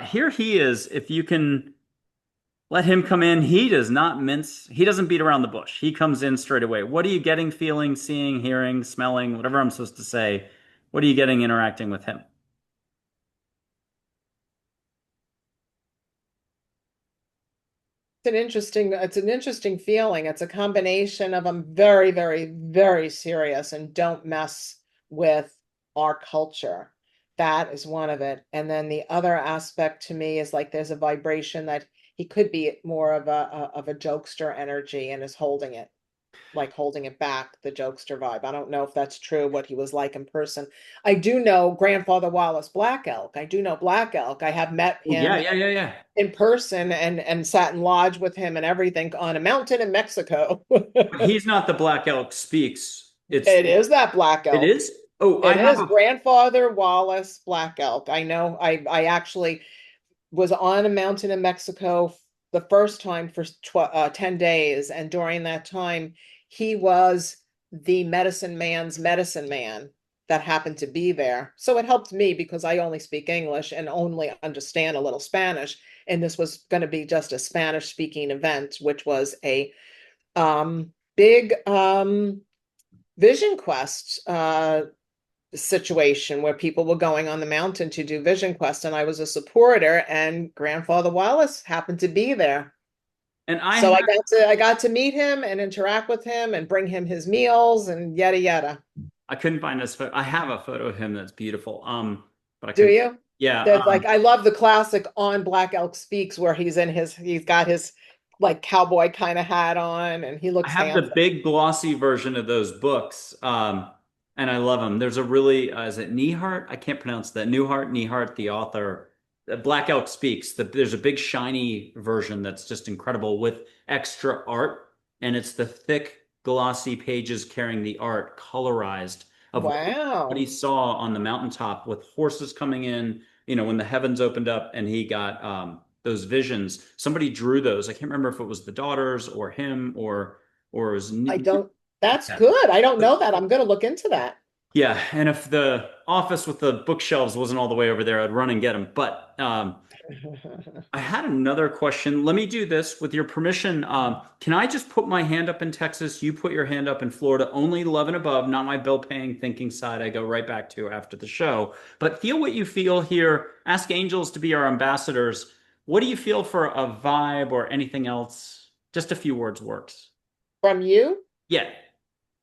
Speaker 1: Here he is. If you can let him come in, he does not mince. He doesn't beat around the bush. He comes in straight away. What are you getting, feeling, seeing, hearing, smelling, whatever I'm supposed to say? What are you getting interacting with him?
Speaker 2: It's an interesting feeling. It's a combination of I'm very, very, very serious and don't mess with our culture. That is one of it. And then the other aspect to me is like there's a vibration that he could be more of a jokester energy and is holding it back, the jokester vibe. I don't know if that's true, what he was like in person. I do know Grandfather Wallace Black Elk. I do know Black Elk. I have met
Speaker 1: Oh, yeah,
Speaker 2: him
Speaker 1: yeah, yeah, yeah.
Speaker 2: in person and sat in lodge with him and everything on a mountain in Mexico.
Speaker 1: He's not the Black Elk speaks.
Speaker 2: It is that Black
Speaker 1: It
Speaker 2: Elk.
Speaker 1: is. Oh, I
Speaker 2: It
Speaker 1: have
Speaker 2: is
Speaker 1: a
Speaker 2: Grandfather Wallace Black Elk. I know. I actually was on a mountain in Mexico the first time for 10 days. And during that time, he was the medicine man's medicine man that happened to be there. So it helped me because I only speak English and only understand a little Spanish. And this was going to be just a Spanish speaking event, which was a big vision quest situation where people were going on the mountain to do vision quest, and I was a supporter, and Grandfather Wallace happened to be there.
Speaker 1: and I
Speaker 2: So
Speaker 1: have
Speaker 2: I got to meet him and interact with him and bring him his meals and yada yada.
Speaker 1: I couldn't find this photo. I have a photo of him that's beautiful. But I
Speaker 2: Do
Speaker 1: couldn't.
Speaker 2: you?
Speaker 1: Yeah,
Speaker 2: That like I love the classic on Black Elk Speaks where he's got his like cowboy kind of hat on and he
Speaker 1: I
Speaker 2: looks
Speaker 1: have the
Speaker 2: handsome.
Speaker 1: big glossy version of those books. And I love them. There's a really, is it Nehart? I can't pronounce that. Nehart, the author. Black Elk Speaks. There's a big shiny version that's just incredible with extra art, and it's the thick, glossy pages carrying the art colorized of what he
Speaker 2: Wow.
Speaker 1: saw on the mountaintop with horses coming in. When the heavens opened up and he got those visions. Somebody drew those. I can't remember if it was the daughters or him or it was
Speaker 2: I don't That's
Speaker 1: yeah.
Speaker 2: good. I don't know that. I'm going to look into that.
Speaker 1: Yeah, and if the office with the bookshelves wasn't all the way over there, I'd run and get them. But I had another question. Let me do this with your permission. Can I just put my hand up in Texas? You put your hand up in Florida. Only love and above, not my bill paying thinking side I go right back to after the show. But feel what you feel here. Ask angels to be our ambassadors. What do you feel for a vibe or anything else? Just a few words works.
Speaker 2: From you?
Speaker 1: Yeah.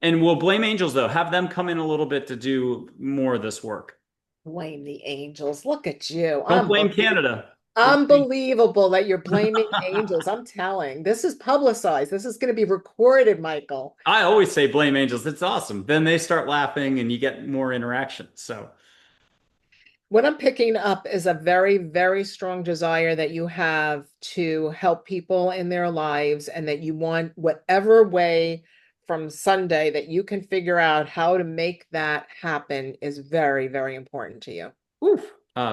Speaker 1: And we'll blame angels though. Have them come in a little bit to do more of this work.
Speaker 2: Blame the angels. Look at you.
Speaker 1: Don't blame Canada. We're blaming-
Speaker 2: Unbelievable that you're blaming angels. I'm telling. This is publicized. This is going to be recorded, Michael.
Speaker 1: I always say blame angels. It's awesome. Then they start laughing and you get more interaction. So,
Speaker 2: What I'm picking up is a very, very strong desire that you have to help people in their lives and that you want whatever way from Sunday that you can figure out how to make that happen is very, very important to you.
Speaker 1: oof,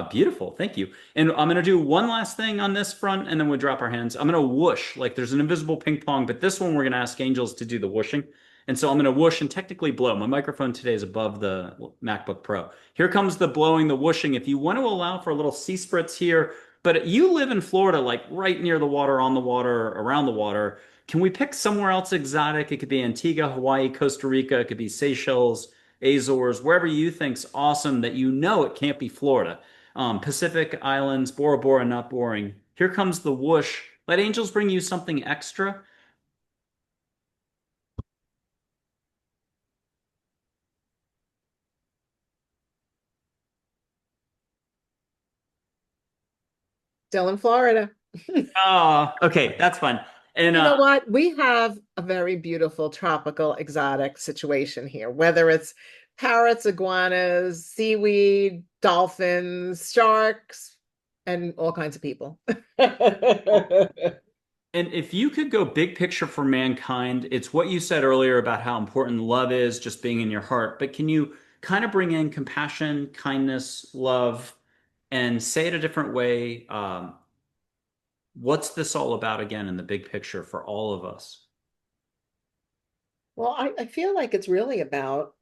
Speaker 1: beautiful. Thank you. And I'm going to do one last thing on this front and then we'll drop our hands. I'm going to whoosh like there's an invisible ping pong, but this one we're going to ask angels to do the whooshing. And so I'm going to whoosh and technically blow. My microphone today is above the MacBook Pro. Here comes the blowing, the whooshing. If you want to allow for a little sea spritz here, but you live in Florida, like right near the water, on the water, around the water. Can we pick somewhere else exotic? It could be Antigua, Hawaii, Costa Rica. It could be Seychelles, Azores, wherever you think's awesome that you know it can't be Florida. Pacific Islands, Bora Bora, not boring. Here comes the whoosh. Let angels bring you something extra.
Speaker 2: Still in Florida.
Speaker 1: Oh, okay, that's fun. And
Speaker 2: You know what? We have a very beautiful tropical exotic situation here, whether it's parrots, iguanas, seaweed, dolphins, sharks, and all kinds of people.
Speaker 1: and if you could go big picture for mankind, it's what you said earlier about how important love is, just being in your heart. But can you kind of bring in compassion, kindness, love, and say it a different way? What's this all about again in the big picture for all of us?
Speaker 2: Well, I feel like it's really about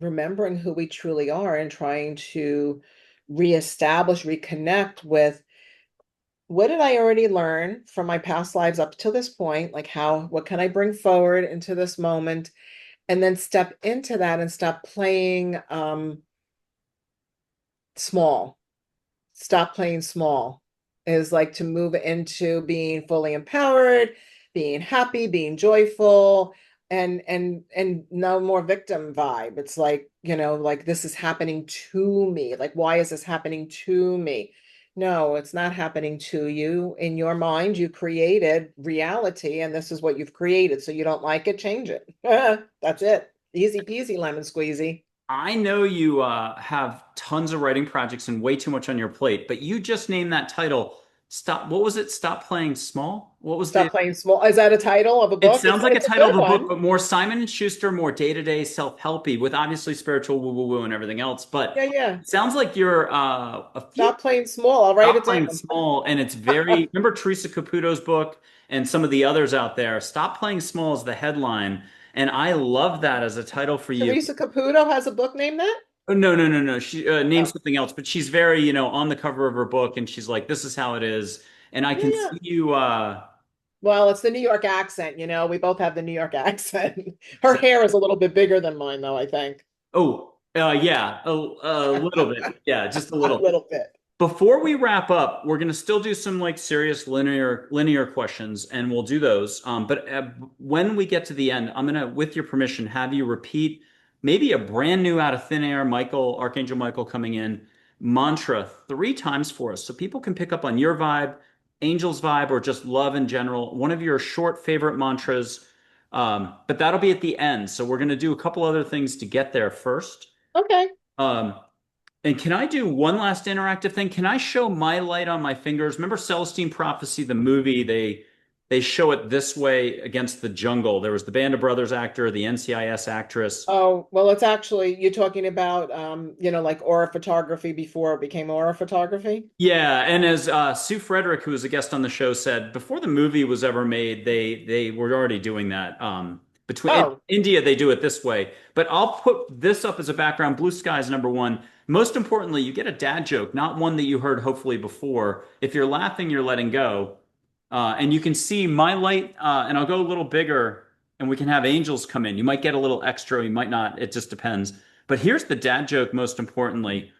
Speaker 2: remembering who we truly are and trying to reestablish, reconnect with what did I already learn from my past lives up to this point? Like what can I bring forward into this moment? And then step into that and stop playing small. Stop playing small is like to move into being fully empowered, being happy, being joyful, and no more victim vibe. It's like, like this is happening to me. Like, why is this happening to me? No, it's not happening to you. In your mind, you created reality, and this is what you've created. So you don't like it, change it. That's it. Easy peasy, lemon squeezy.
Speaker 1: I know you have tons of writing projects and way too much on your plate, but you just named that title. Stop. What was it? Stop playing small? What was the?
Speaker 2: Stop playing small. Is that a title of a
Speaker 1: It
Speaker 2: book?
Speaker 1: sounds like a
Speaker 2: It's a
Speaker 1: title
Speaker 2: good
Speaker 1: of a book,
Speaker 2: one.
Speaker 1: but more Simon and Schuster, more day-to-day self-helpy with obviously spiritual woo woo woo and everything else. But
Speaker 2: Yeah, yeah.
Speaker 1: it sounds like you're a few
Speaker 2: Stop playing small. I'll write
Speaker 1: stop
Speaker 2: it
Speaker 1: playing
Speaker 2: down.
Speaker 1: small, and it's very. Remember Teresa Caputo's book and some of the others out there. Stop playing small is the headline, and I love that as a title for you.
Speaker 2: Teresa Caputo has a book named that?
Speaker 1: Oh, no, no, no, no. She named
Speaker 2: Oh,
Speaker 1: something else, but she's very, on the cover of her book, and she's like, "This is how it is." And I
Speaker 2: yeah,
Speaker 1: can
Speaker 2: yeah.
Speaker 1: see you.
Speaker 2: Well, it's the New York accent, We both have the New York accent. Her hair is a little bit bigger than mine, though, I think.
Speaker 1: Oh, yeah, a little bit, yeah, just a
Speaker 2: A
Speaker 1: little.
Speaker 2: little bit.
Speaker 1: Before we wrap up, we're gonna still do some like serious linear questions, and we'll do those. But when we get to the end, I'm gonna, with your permission, have you repeat maybe a brand new out of thin air Archangel Michael coming in mantra 3 times for us, so people can pick up on your vibe, Angel's vibe, or just love in general. One of your short favorite mantras. But that'll be at the end. So we're gonna do a couple other things to get there first.
Speaker 2: Okay.
Speaker 1: Um, and can I do one last interactive thing? Can I show my light on my fingers? Remember Celestine Prophecy, the movie? They show it this way against the jungle. There was the Band of Brothers actor, the NCIS actress.
Speaker 2: Oh, well, it's actually, you're talking about, like aura photography before it became aura photography.
Speaker 1: Yeah, and as Sue Frederick, who was a guest on the show, said, before the movie was ever made, they were already doing that. Between in
Speaker 2: Oh,
Speaker 1: India, they do it this way. But I'll put this up as a background. Blue sky is number one. Most importantly, you get a dad joke, not one that you heard hopefully before. If you're laughing, you're letting go. And you can see my light, and I'll go a little bigger, and we can have angels come in. You might get a little extra, you might not. It just depends. But here's the dad joke, most importantly.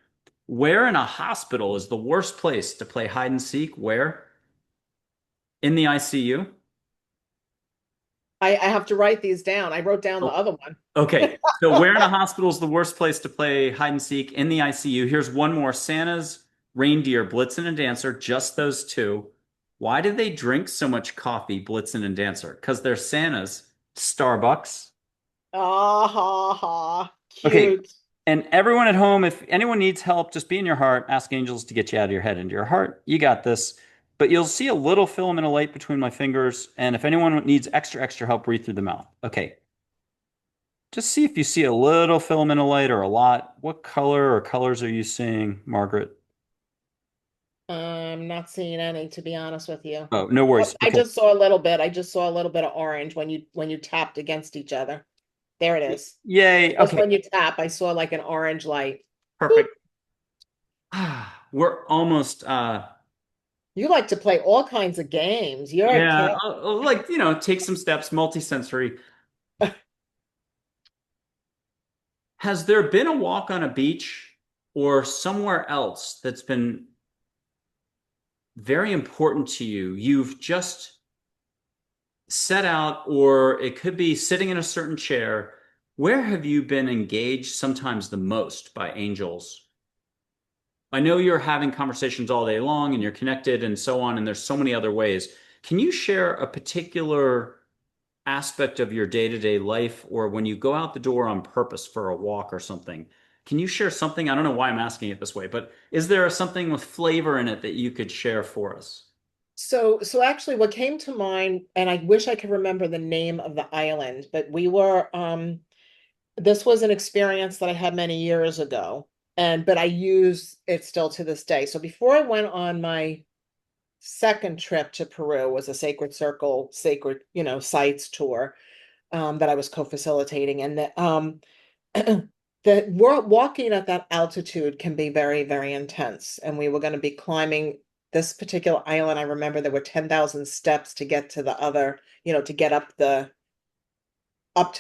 Speaker 1: Where in a hospital is the worst place to play hide and seek? Where? In the ICU?
Speaker 2: I have to write these down. I wrote down the
Speaker 1: Oh,
Speaker 2: other one.
Speaker 1: okay. So where in a hospital is the worst place to play hide and seek? In the ICU. Here's one more. Santa's, reindeer, Blitzen and Dancer, just those two. Why do they drink so much coffee, Blitzen and Dancer? Because they're Santa's. Starbucks.
Speaker 2: Ah, ha, ha.
Speaker 1: Okay.
Speaker 2: Cute.
Speaker 1: And everyone at home, if anyone needs help, just be in your heart. Ask angels to get you out of your head into your heart. You got this. But you'll see a little filament of light between my fingers. And if anyone needs extra help, breathe through the mouth. Okay. Just see if you see a little filament of light or a lot. What color or colors are you seeing, Margaret?
Speaker 2: I'm not seeing any, to be honest with you.
Speaker 1: Oh, no
Speaker 2: Oh,
Speaker 1: worries.
Speaker 2: I
Speaker 1: Okay.
Speaker 2: just saw a little bit. I just saw a little bit of orange when you tapped against each other. There it is.
Speaker 1: Yay.
Speaker 2: Just
Speaker 1: Okay.
Speaker 2: when you tap, I saw like an orange light. Boop.
Speaker 1: Perfect. We're almost
Speaker 2: You like to play all kinds of games. You're a
Speaker 1: yeah,
Speaker 2: kid.
Speaker 1: like, take some steps, multisensory. Has there been a walk on a beach or somewhere else that's been very important to you? You've just set out, or it could be sitting in a certain chair. Where have you been engaged sometimes the most by angels? I know you're having conversations all day long and you're connected and so on, and there's so many other ways. Can you share a particular aspect of your day-to-day life or when you go out the door on purpose for a walk or something? Can you share something? I don't know why I'm asking it this way, but is there something with flavor in it that you could share for us?
Speaker 2: So actually what came to mind, and I wish I could remember the name of the island, but this was an experience that I had many years ago, but I use it still to this day. So before I went on my second trip to Peru, was a Sacred Circle, sacred, sites tour, that I was co-facilitating, and that walking at that altitude can be very, very intense. And we were going to be climbing this particular island. I remember there were 10,000 steps to get to the other, to get up to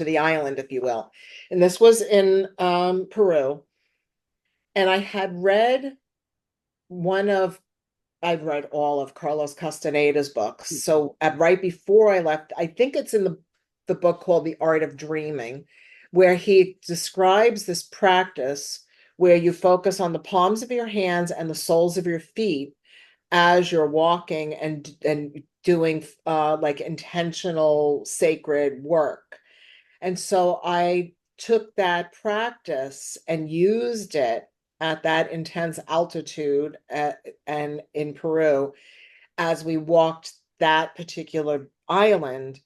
Speaker 2: the island, if you will. And this was in Peru. And one of I've read all of Carlos Castaneda's books. So right before I left, I think it's in the book called The Art of Dreaming, where he describes this practice where you focus on the palms of your hands and the soles of your feet as you're walking and doing like intentional sacred work. And so I took that practice and used it at that intense altitude and in Peru as we walked that particular island.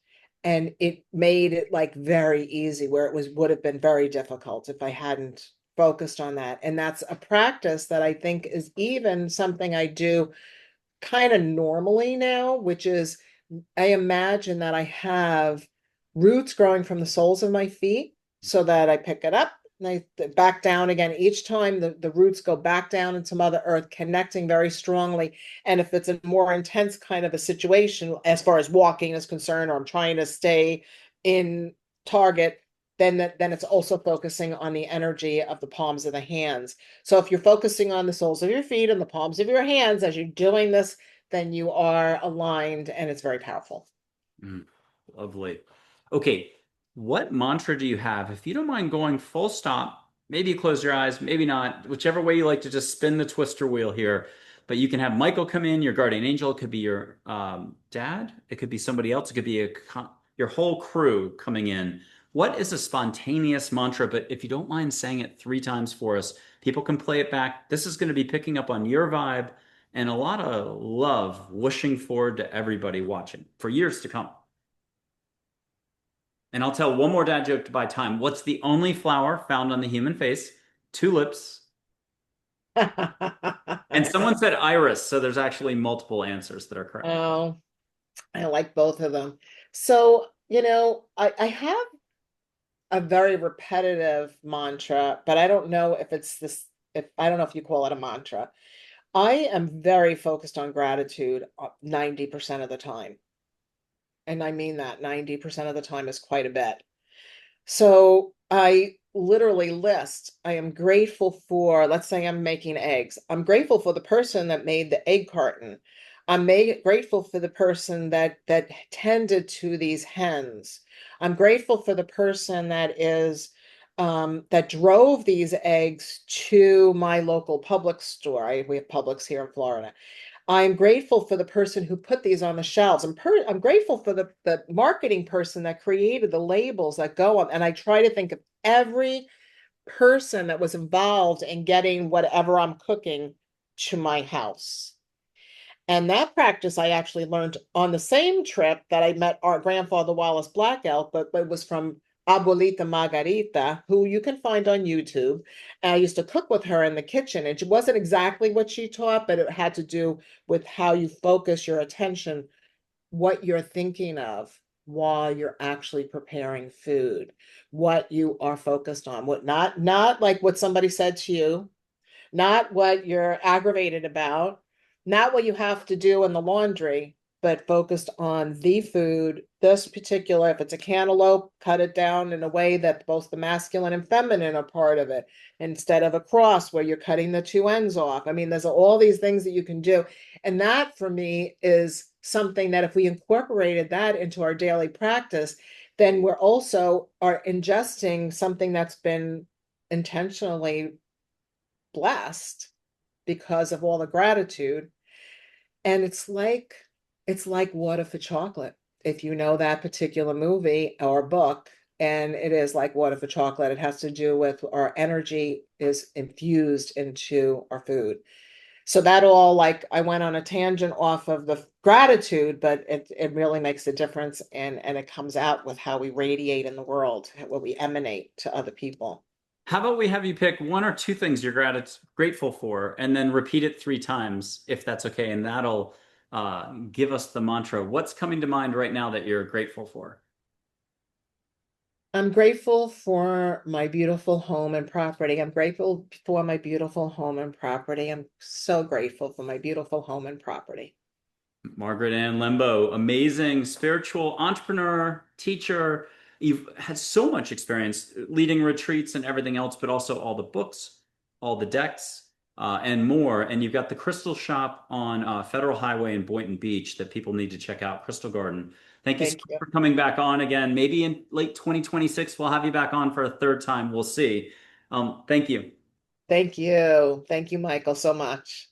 Speaker 2: And it made it like very easy where it would have been very difficult if I hadn't focused on that. And that's a practice that I think is even something I do kind of normally now, which is I imagine that I have roots growing from the soles of my feet so that I pick it up and I back down again. Each time the roots go back down into Mother Earth, connecting very strongly. And if it's a more intense kind of a situation, as far as walking is concerned, or I'm trying to stay in target, then it's also focusing on the energy of the palms of the hands. So if you're focusing on the soles of your feet and the palms of your hands as you're doing this, then you are aligned and it's very powerful.
Speaker 1: Mm, lovely. Okay, what mantra do you have? If you don't mind going full stop, maybe you close your eyes, maybe not, whichever way you like to just spin the twister wheel here. But you can have Michael come in, your guardian angel. It could be your dad. It could be somebody else. It could be your whole crew coming in. What is a spontaneous mantra? But if you don't mind saying it 3 times for us, people can play it back. This is going to be picking up on your vibe and a lot of love wishing forward to everybody watching for years to come. And I'll tell one more dad joke to buy time. What's the only flower found on the human face? Tulips. And someone said iris, so there's actually multiple answers that are correct.
Speaker 2: Oh, I like both of them. So, I have a very repetitive mantra, but I don't know if it's this, if I don't know if you call it a mantra. I am very focused on gratitude 90% of the time. And I mean that 90% of the time is quite a bit. So I literally list, I am grateful for, let's say I'm making eggs. I'm grateful for the person that made the egg carton. Grateful for the person that tended to these hens. I'm grateful for the person that drove these eggs to my local Publix store. We have Publix here in Florida. I'm grateful for the person who put these on the shelves. I'm grateful for the marketing person that created the labels that go on. And I try to think of every person that was involved in getting whatever I'm cooking to my house. And that practice I actually learned on the same trip that I met our grandfather Wallace Black Elk, but it was from Abuelita Margarita, who you can find on YouTube. I used to cook with her in the kitchen, and it wasn't exactly what she taught, but it had to do with how you focus your attention, what you're thinking of while you're actually preparing food, what you are focused on, what not like what somebody said to you, not what you're aggravated about, not what you have to do in the laundry, but focused on the food, this particular, if it's a cantaloupe, cut it down in a way that both the masculine and feminine are part of it, instead of a cross where you're cutting the two ends off. I mean, there's all these things that you can do. And that for me is something that if we incorporated that into our daily practice, then we're also are ingesting something that's been intentionally blessed because of all the gratitude. And it's like water for chocolate. If you know that particular movie or book, and it is like water for chocolate, it has to do with our energy is infused into our food. So that all like I went on a tangent off of the gratitude, but it really makes a difference and it comes out with how we radiate in the world, what we emanate to other people.
Speaker 1: How about we have you pick one or two things you're grateful for, and then repeat it 3 times, if that's okay, and that'll give us the mantra. What's coming to mind right now that you're grateful for?
Speaker 2: I'm grateful for my beautiful home and property. I'm grateful for my beautiful home and property. I'm so grateful for my beautiful home and property.
Speaker 1: Margaret Ann Lembo, amazing spiritual entrepreneur, teacher. You've had so much experience leading retreats and everything else, but also all the books, all the decks, and more. And you've got the Crystal Shop on Federal Highway in Boynton Beach that people need to check out, Crystal Garden. Thank you so
Speaker 2: Thank
Speaker 1: much
Speaker 2: you.
Speaker 1: for coming back on again. Maybe in late 2026, we'll have you back on for a third time. We'll see. Thank you.
Speaker 2: Thank you. Thank you, Michael, so much.